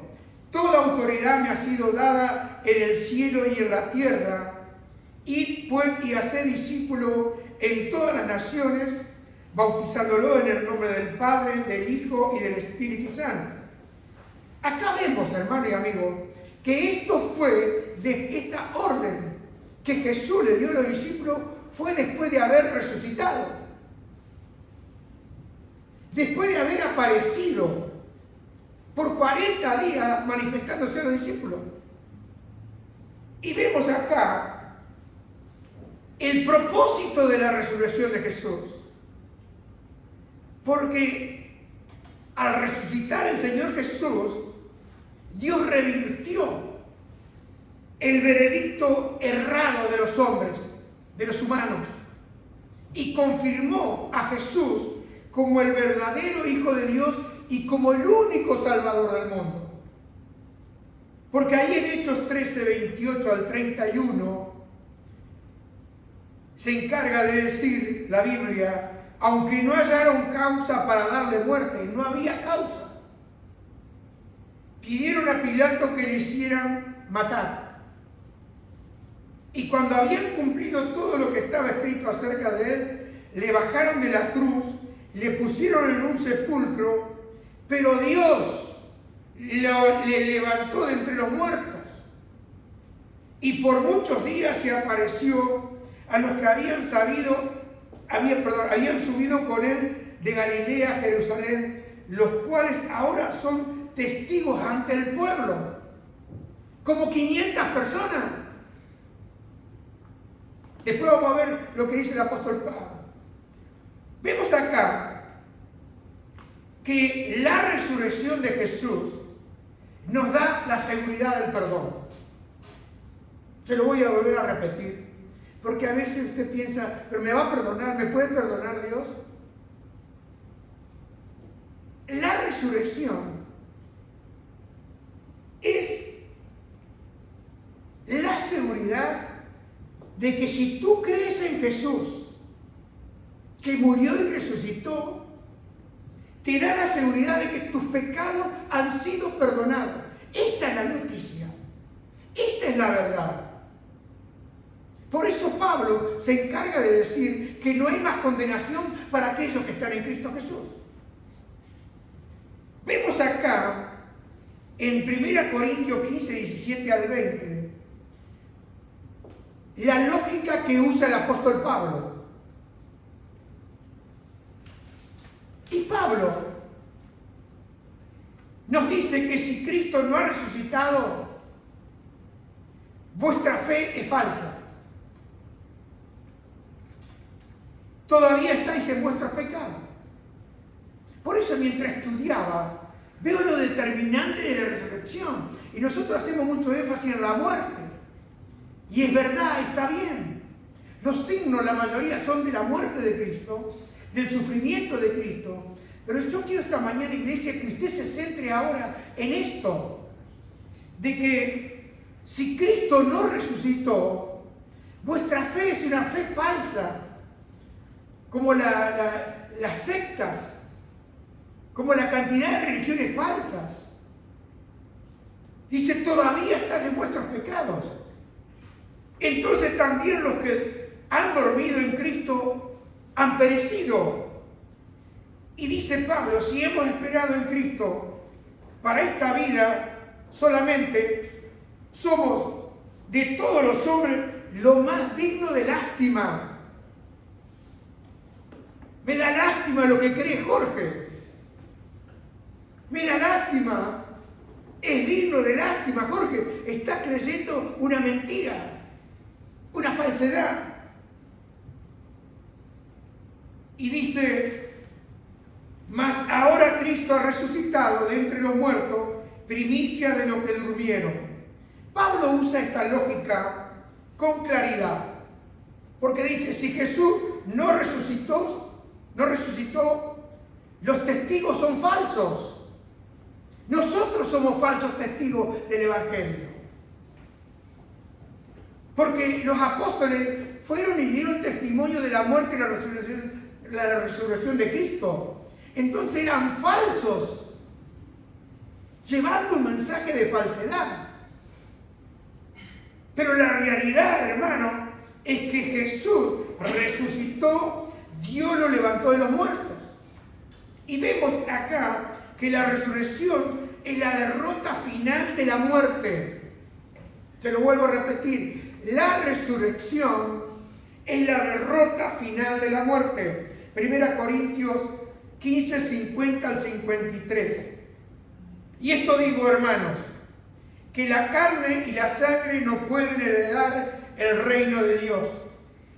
toda autoridad me ha sido dada en el cielo y en la tierra. Id pues y haced discípulos en todas las naciones, bautizándolo en el nombre del Padre, del Hijo y del Espíritu Santo. Acá vemos, hermano y amigo, que esto fue de esta orden que Jesús le dio a los discípulos, fue después de haber resucitado, después de haber aparecido por 40 días manifestándose a los discípulos. Y vemos acá el propósito de la resurrección de Jesús, porque al resucitar el Señor Jesús, Dios revirtió el veredicto errado de los hombres, de los humanos, y confirmó a Jesús como el verdadero Hijo de Dios y como el único Salvador del mundo. Porque ahí en Hechos 13, 28 al 31, se encarga de decir la Biblia: aunque no hallaron causa para darle muerte, no había causa, pidieron a Pilato que le hicieran matar. Y cuando habían cumplido todo lo que estaba escrito acerca de él, le bajaron de la cruz, le pusieron en un sepulcro, pero Dios le levantó de entre los muertos. Y por muchos días se apareció a los que habían subido con él de Galilea a Jerusalén, los cuales ahora son testigos ante el pueblo, como 500 personas. Después vamos a ver lo que dice el apóstol Pablo. Vemos acá que la resurrección de Jesús nos da la seguridad del perdón. Se lo voy a volver a repetir, porque a veces usted piensa: pero me va a perdonar, ¿me puede perdonar Dios? La resurrección es la seguridad de que si tú crees en Jesús, que murió y resucitó, te da la seguridad de que tus pecados han sido perdonados. Esta es la noticia, esta es la verdad. Por eso Pablo se encarga de decir que no hay más condenación para aquellos que están en Cristo Jesús. Vemos acá en 1 Corintios 15, 17 al 20, la lógica que usa el apóstol Pablo. Y Pablo nos dice que si Cristo no ha resucitado, vuestra fe es falsa. Todavía estáis en vuestros pecados. Por eso mientras estudiaba, veo lo determinante de la resurrección. Y nosotros hacemos mucho énfasis en la muerte. Y es verdad, está bien. Los signos, la mayoría, son de la muerte de Cristo, del sufrimiento de Cristo. Pero yo quiero esta mañana, iglesia, que usted se centre ahora en esto. De que si Cristo no resucitó, vuestra fe es una fe falsa. Como las sectas, como la cantidad de religiones falsas. Dice, todavía están en vuestros pecados. Entonces también los que han dormido en Cristo han perecido. Y dice Pablo, si hemos esperado en Cristo para esta vida, solamente somos de todos los hombres lo más digno de lástima. Me da lástima lo que cree Jorge. Me da lástima. Es digno de lástima, Jorge. Está creyendo una mentira, una falsedad. Y dice, mas ahora Cristo ha resucitado de entre los muertos, primicia de los que durmieron. Pablo usa esta lógica con claridad. Porque dice, si Jesús no resucitó, los testigos son falsos. Nosotros somos falsos testigos del Evangelio. Porque los apóstoles fueron y dieron testimonio de la muerte y la resurrección de Cristo. Entonces eran falsos, llevando un mensaje de falsedad. Pero la realidad, hermano, es que Jesús resucitó, Dios lo levantó de los muertos. Y vemos acá que la resurrección es la derrota final de la muerte. Te lo vuelvo a repetir. La resurrección es la derrota final de la muerte. 1 Corintios 15, 50 al 53. Y esto digo, hermanos, que la carne y la sangre no pueden heredar el reino de Dios,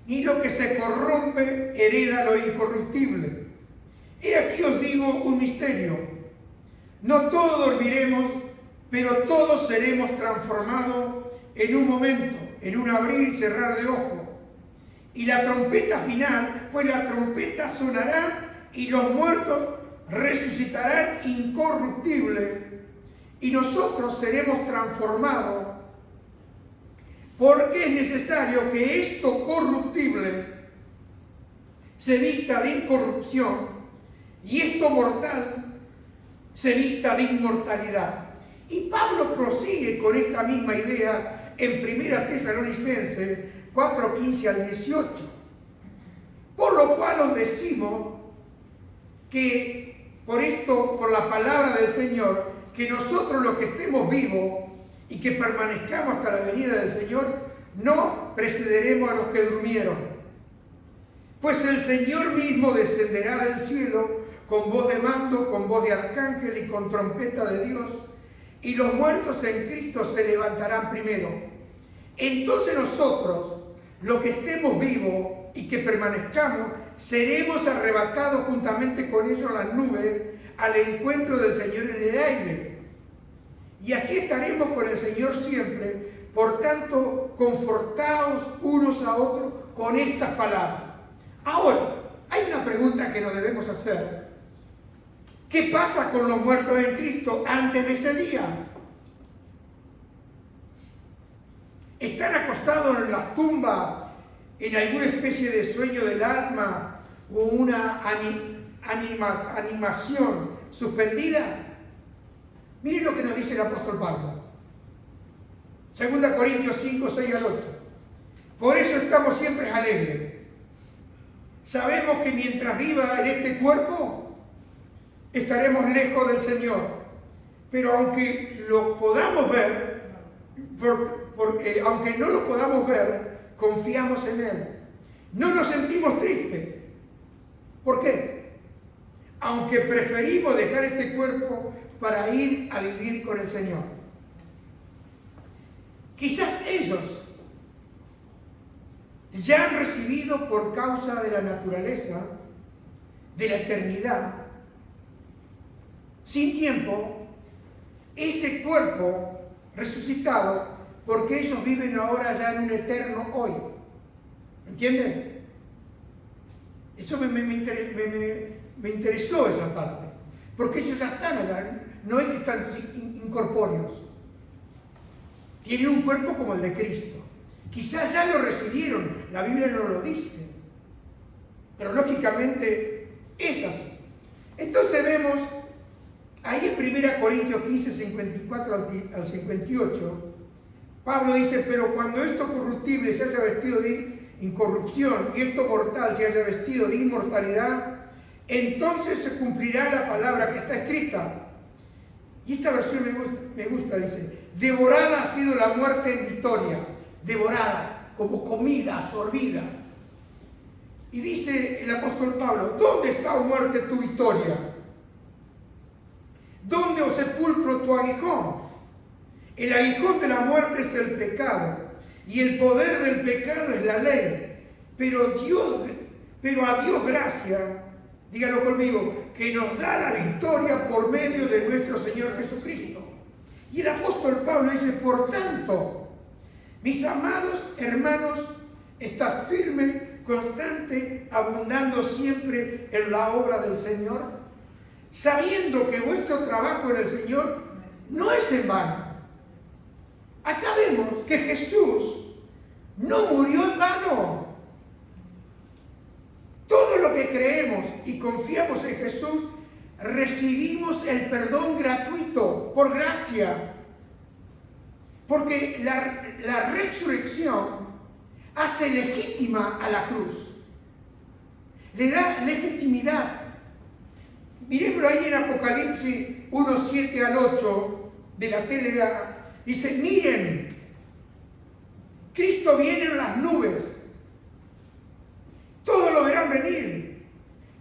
ni lo que se corrompe hereda lo incorruptible. He aquí os digo un misterio. No todos dormiremos, pero todos seremos transformados en un momento, en un abrir y cerrar de ojos. Y la trompeta final, pues la trompeta sonará y los muertos resucitarán incorruptibles y nosotros seremos transformados, porque es necesario que esto corruptible se vista de incorrupción y esto mortal se vista de inmortalidad. Y Pablo prosigue con esta misma idea en 1 Tesalonicenses 4, 15 al 18. Por lo cual os decimos que por la palabra del Señor, que nosotros los que estemos vivos y que permanezcamos hasta la venida del Señor, no precederemos a los que durmieron. Pues el Señor mismo descenderá del cielo con voz de mando, con voz de arcángel y con trompeta de Dios, y los muertos en Cristo se levantarán primero. Entonces nosotros, los que estemos vivos y que permanezcamos, seremos arrebatados juntamente con ellos en las nubes al encuentro del Señor en el aire. Y así estaremos con el Señor siempre. Por tanto, confortaos unos a otros con estas palabras. Ahora, hay una pregunta que nos debemos hacer. ¿Qué pasa con los muertos en Cristo antes de ese día? ¿Están acostados en las tumbas en alguna especie de sueño del alma o una animación suspendida? Miren lo que nos dice el apóstol Pablo. 2 Corintios 5, 6 al 8. Por eso estamos siempre alegres. Sabemos que mientras viva en este cuerpo, estaremos lejos del Señor. Pero aunque lo podamos ver, aunque no lo podamos ver, confiamos en Él. No nos sentimos tristes. ¿Por qué? Aunque preferimos dejar este cuerpo para ir a vivir con el Señor. Quizás ellos ya han recibido por causa de la naturaleza, de la eternidad, sin tiempo, ese cuerpo resucitado, porque ellos viven ahora ya en un eterno hoy. ¿Entienden? Eso me interesó esa parte, porque ellos ya están allá, no es que están incorpóreos. Tienen un cuerpo como el de Cristo. Quizás ya lo recibieron, la Biblia no lo dice, pero lógicamente es así. Entonces vemos ahí en 1 Corintios 15, 54 al 58, Pablo dice: pero cuando esto corruptible se haya vestido de incorrupción y esto mortal se haya vestido de inmortalidad, entonces se cumplirá la palabra que está escrita. Y esta versión me gusta, dice: devorada ha sido la muerte en victoria. Devorada, como comida, absorbida. Y dice el apóstol Pablo: ¿dónde está, oh muerte, tu victoria? ¿Dónde, oh sepulcro, tu aguijón? El aguijón de la muerte es el pecado, y el poder del pecado es la ley. Pero a Dios gracia, dígalo conmigo, que nos da la victoria por medio de nuestro Señor Jesucristo. Y el apóstol Pablo dice: por tanto, mis amados hermanos, estad firme, constante, abundando siempre en la obra del Señor, sabiendo que vuestro trabajo en el Señor no es en vano. Acá vemos que Jesús no murió en vano. Todo lo que creemos y confiamos en Jesús, recibimos el perdón gratuito, por gracia. Porque la resurrección hace legítima a la cruz. Le da legitimidad. Miremoslo ahí en Apocalipsis 1, 7 al 8 de la TLA. Dice: miren, Cristo viene en las nubes. Todos lo verán venir.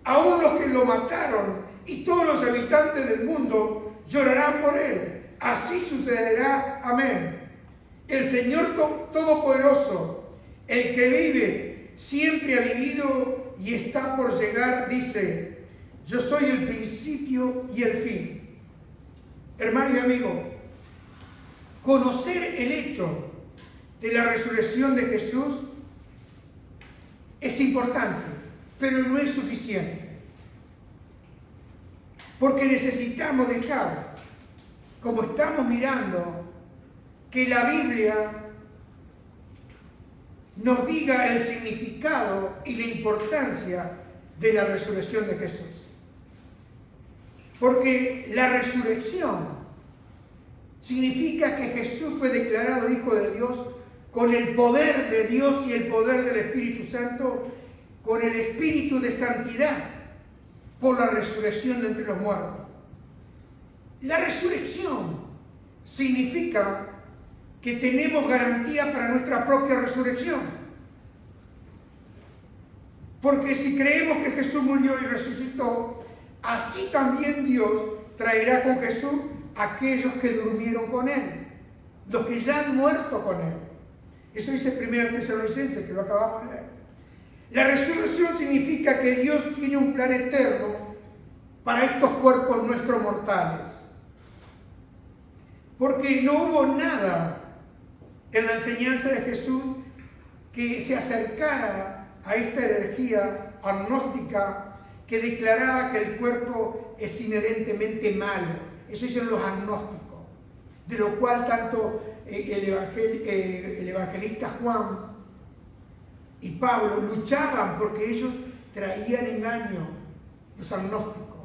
Aún los que lo mataron y todos los habitantes del mundo llorarán por él. Así sucederá. Amén. El Señor Todopoderoso, el que vive, siempre ha vivido y está por llegar, dice: yo soy el principio y el fin. Hermano y amigo, conocer el hecho de la resurrección de Jesús es importante, pero no es suficiente. Porque necesitamos dejar, como estamos mirando, que la Biblia nos diga el significado y la importancia de la resurrección de Jesús. Porque la resurrección significa que Jesús fue declarado Hijo de Dios con el poder de Dios y el poder del Espíritu Santo, con el Espíritu de santidad, por la resurrección de entre los muertos. La resurrección significa que tenemos garantía para nuestra propia resurrección. Porque si creemos que Jesús murió y resucitó, así también Dios traerá con Jesús a aquellos que durmieron con Él, los que ya han muerto con Él. Eso dice 1 Tesalonicenses, que lo acabamos de leer. La resurrección significa que Dios tiene un plan eterno para estos cuerpos nuestros mortales. Porque no hubo nada en la enseñanza de Jesús que se acercara a esta herejía agnóstica que declaraba que el cuerpo es inherentemente malo. Eso dicen los agnósticos, de lo cual tanto el evangelista Juan y Pablo luchaban, porque ellos traían engaño, los agnósticos.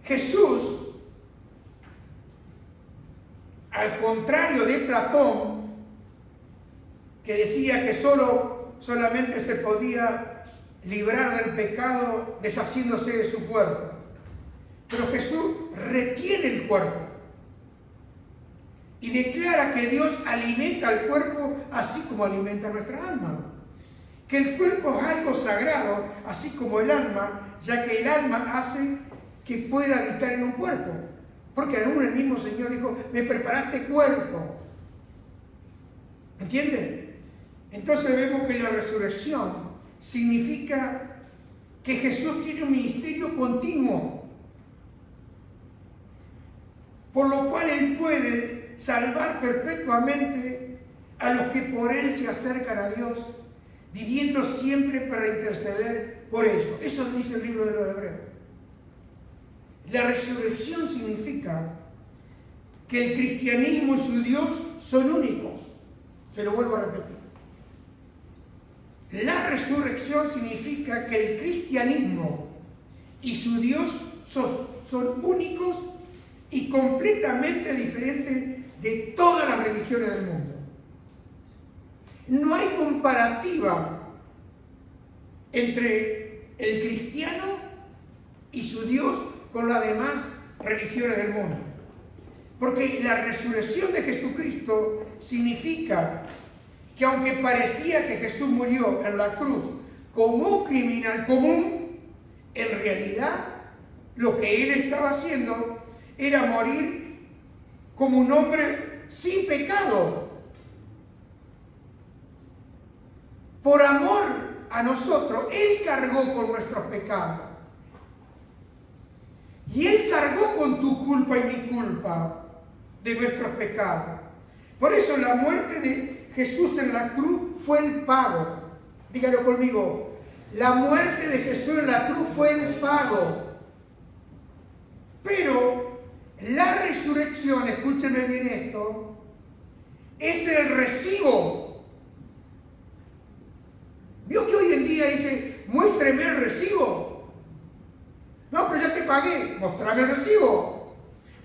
Jesús, al contrario de Platón, que decía que solamente se podía librar del pecado deshaciéndose de su cuerpo, pero Jesús retiene el cuerpo y declara que Dios alimenta al cuerpo así como alimenta nuestra alma, que el cuerpo es algo sagrado así como el alma, ya que el alma hace que pueda habitar en un cuerpo. Porque aún el mismo Señor dijo: me preparaste cuerpo, ¿Entienden? Entonces vemos que la resurrección significa que Jesús tiene un ministerio continuo, por lo cual Él puede salvar perpetuamente a los que por Él se acercan a Dios, viviendo siempre para interceder por ellos. Eso dice el libro de los Hebreos. La resurrección significa que el cristianismo y su Dios son únicos. Se lo vuelvo a repetir. La resurrección significa que el cristianismo y su Dios son únicos y completamente diferentes de todas las religiones del mundo. No hay comparativa entre el cristiano y su Dios con las demás religiones del mundo. Porque la resurrección de Jesucristo significa que aunque parecía que Jesús murió en la cruz como un criminal común, en realidad lo que Él estaba haciendo era morir como un hombre sin pecado. Por amor a nosotros, Él cargó con nuestros pecados. Y Él cargó con tu culpa y mi culpa de nuestros pecados. Por eso la muerte de Jesús en la cruz fue el pago. Dígalo conmigo. La muerte de Jesús en la cruz fue el pago. Pero la resurrección, escúchenme bien esto, es el recibo. ¿Vio que hoy en día dice, muéstreme el recibo? No, pero ya te pagué, mostrame el recibo.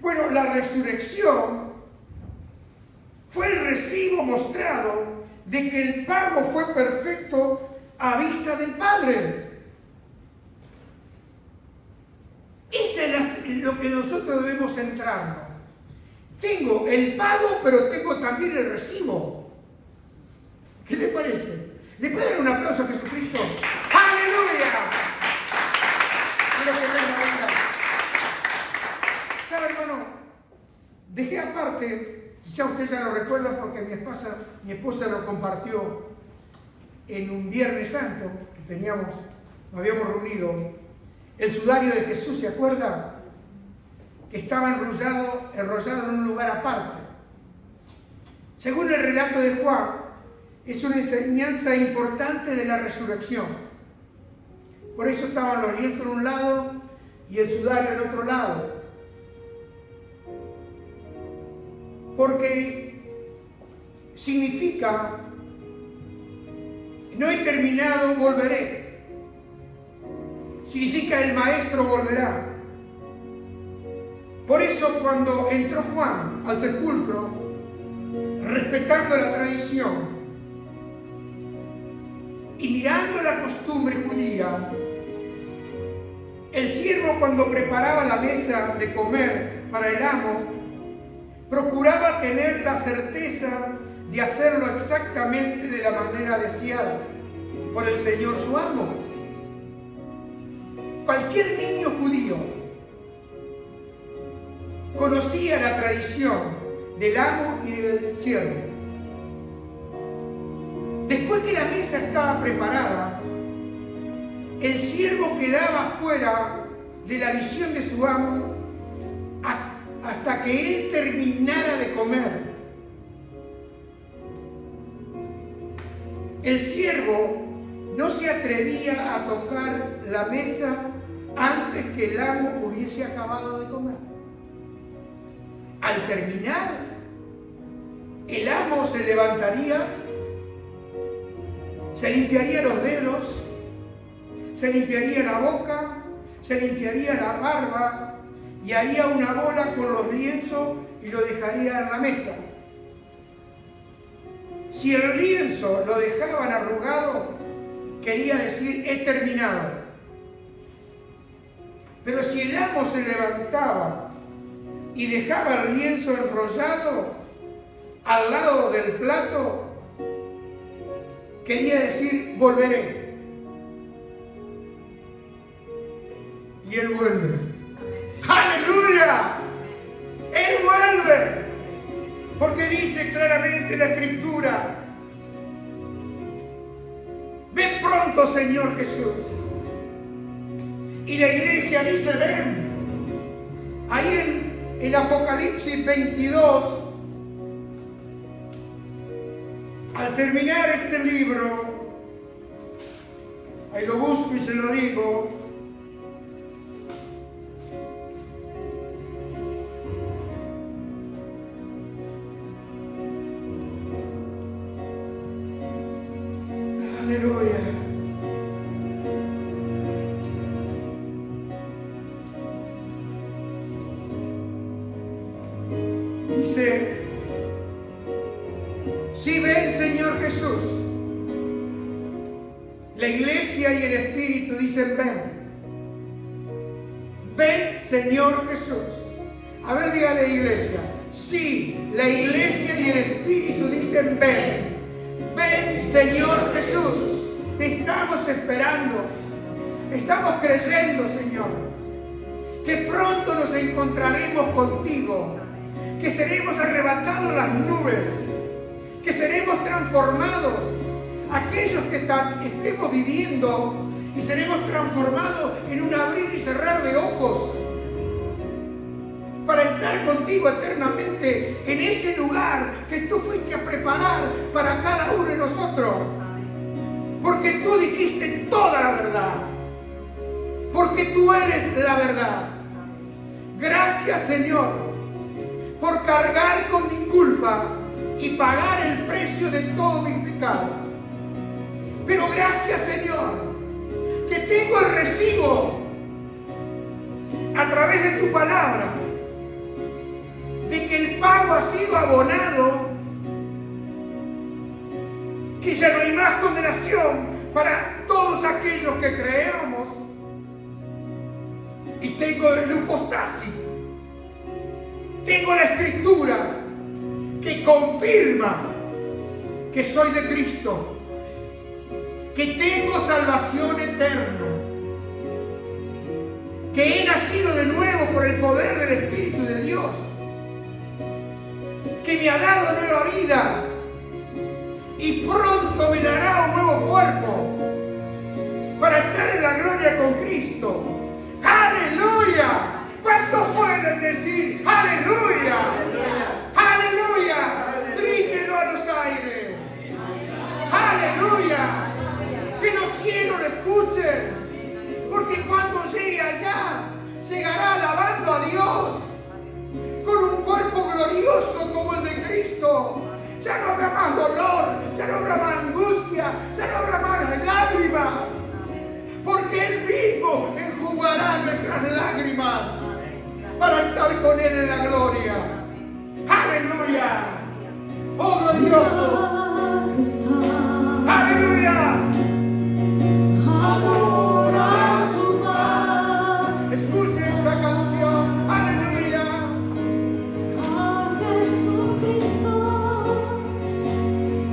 Bueno, la resurrección fue el recibo mostrado de que el pago fue perfecto a vista del Padre. Eso es lo que nosotros debemos centrarnos. Tengo el pago, pero tengo también el recibo. ¿Qué le parece? ¿Le puede dar un aplauso a Jesucristo? ¡Aleluya! ¿Sabe, hermano? Dejé aparte, quizá usted ya lo recuerda porque mi esposa lo compartió en un Viernes Santo que nos habíamos reunido. El sudario de Jesús, ¿se acuerda? Que estaba enrollado en un lugar aparte. Según el relato de Juan, es una enseñanza importante de la resurrección. Por eso estaban los lienzos en un lado y el sudario en otro lado. Porque significa, no he terminado, volveré. Significa el maestro volverá. Por eso cuando entró Juan al sepulcro, respetando la tradición y mirando la costumbre judía, el siervo cuando preparaba la mesa de comer para el amo, procuraba tener la certeza de hacerlo exactamente de la manera deseada por el Señor su amo. Cualquier niño judío conocía la tradición del amo y del siervo. Después que la mesa estaba preparada, el siervo quedaba fuera de la visión de su amo hasta que él terminara de comer. El siervo no se atrevía a tocar la mesa antes que el amo hubiese acabado de comer. Al terminar, el amo se levantaría, se limpiaría los dedos, se limpiaría la boca, se limpiaría la barba y haría una bola con los lienzos y lo dejaría en la mesa. Si el lienzo lo dejaban arrugado, quería decir he terminado. Pero si el amo se levantaba y dejaba el lienzo enrollado al lado del plato, quería decir volveré. Y él vuelve. ¡Aleluya! Él vuelve. Porque dice claramente la Escritura pronto, Señor Jesús. Y la iglesia dice, ven. Ahí en Apocalipsis 22, al terminar este libro, ahí lo busco y se lo digo, aleluya. Dice, si ven, Señor Jesús, la iglesia y el Espíritu dicen, ven. Ven, Señor Jesús. A ver, dígale, iglesia. Sí, la iglesia y el Espíritu dicen, ven. Ven, Señor Jesús. Te estamos esperando. Estamos creyendo, Señor, que pronto nos encontraremos contigo, que seremos arrebatados en las nubes, que seremos transformados, aquellos que estemos viviendo, y seremos transformados en un abrir y cerrar de ojos, para estar contigo eternamente en ese lugar que tú fuiste a preparar para cada uno de nosotros. Porque tú dijiste toda la verdad, porque tú eres la verdad. Gracias, Señor, por cargar con mi culpa y pagar el precio de todos mis pecados. Pero gracias, Señor, que tengo el recibo a través de tu palabra de que el pago ha sido abonado, que ya no hay más condenación para todos aquellos que creemos. Y tengo el lupostasi, tengo la escritura que confirma que soy de Cristo, que tengo salvación eterna, que he nacido de nuevo por el poder del Espíritu de Dios, que me ha dado nueva vida y pronto me dará un nuevo cuerpo para estar en la gloria con Cristo. ¡Aleluya! ¿Cuántos pueden decir aleluya? ¡Aleluya! Grítelo a los aires. ¡Aleluya! Que los cielos lo escuchen, porque cuando llegue allá, llegará alabando a Dios con un cuerpo glorioso como el de Cristo. Ya no habrá más dolor, ya no habrá más angustia, ya no habrá más lágrimas, porque Él mismo enjugará nuestras lágrimas para estar con Él en la gloria. ¡Aleluya! ¡Oh, glorioso! ¡Aleluya! Adora su paz. Escuche esta canción. ¡Aleluya! A Jesucristo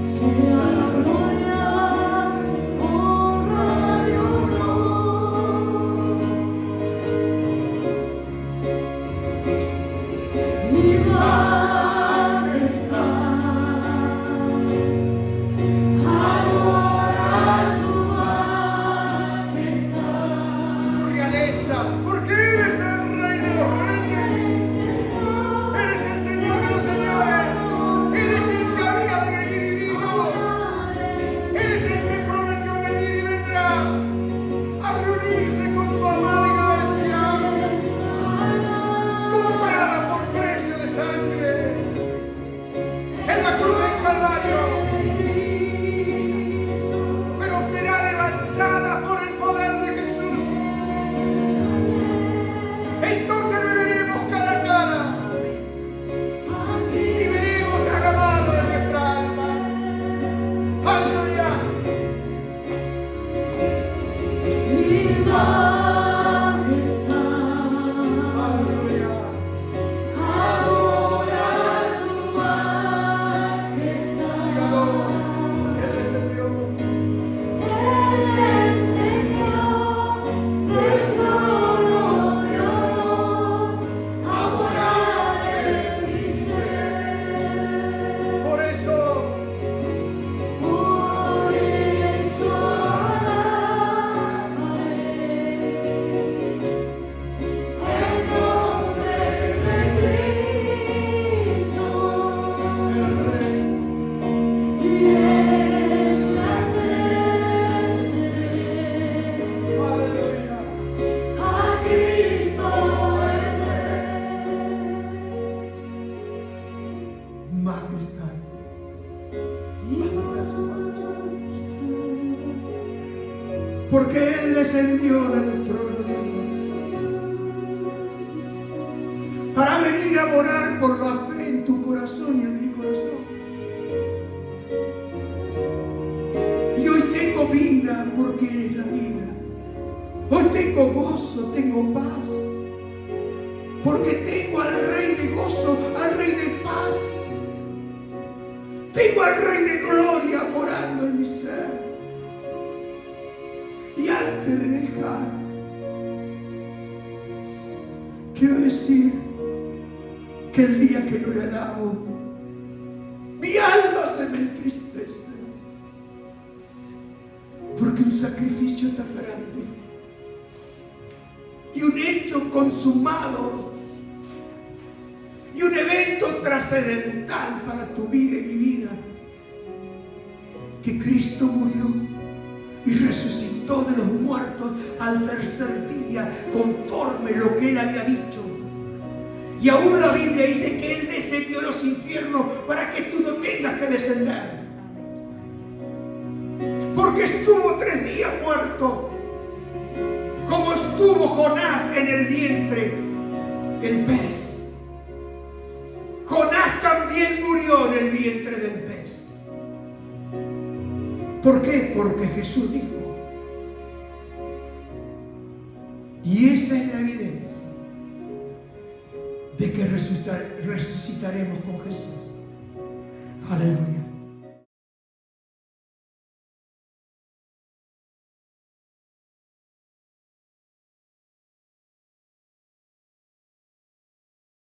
sea la gloria, honra y honor. Y majestad. majestad. Adorar su majestad. Porque Él descendió del trono de Dios para venir a morar por la fe en tu corazón y en mi corazón. Y hoy tengo vida porque Él es la vida. Hoy tengo gozo, tengo paz. Porque tengo al Rey de gozo, al Rey de paz. Tengo al Rey de gloria morando en mi ser. Y antes de dejar, quiero decir que el día que no le alabo, mi alma se me entristece. Porque un sacrificio tan grande y un hecho consumado y un evento trascendental para tu vida y mi vida, que Cristo murió y resucitó de los muertos al tercer día, conforme lo que Él había dicho. Y aún la Biblia dice que Él descendió a los infiernos para que tú no tengas que descender. Porque estuvo 3 días muerto, como estuvo Jonás en el vientre del pez. Jonás también murió en el vientre del pez. ¿Por qué? Porque Jesús dijo. Y esa es la evidencia de que resucitaremos con Jesús. Aleluya.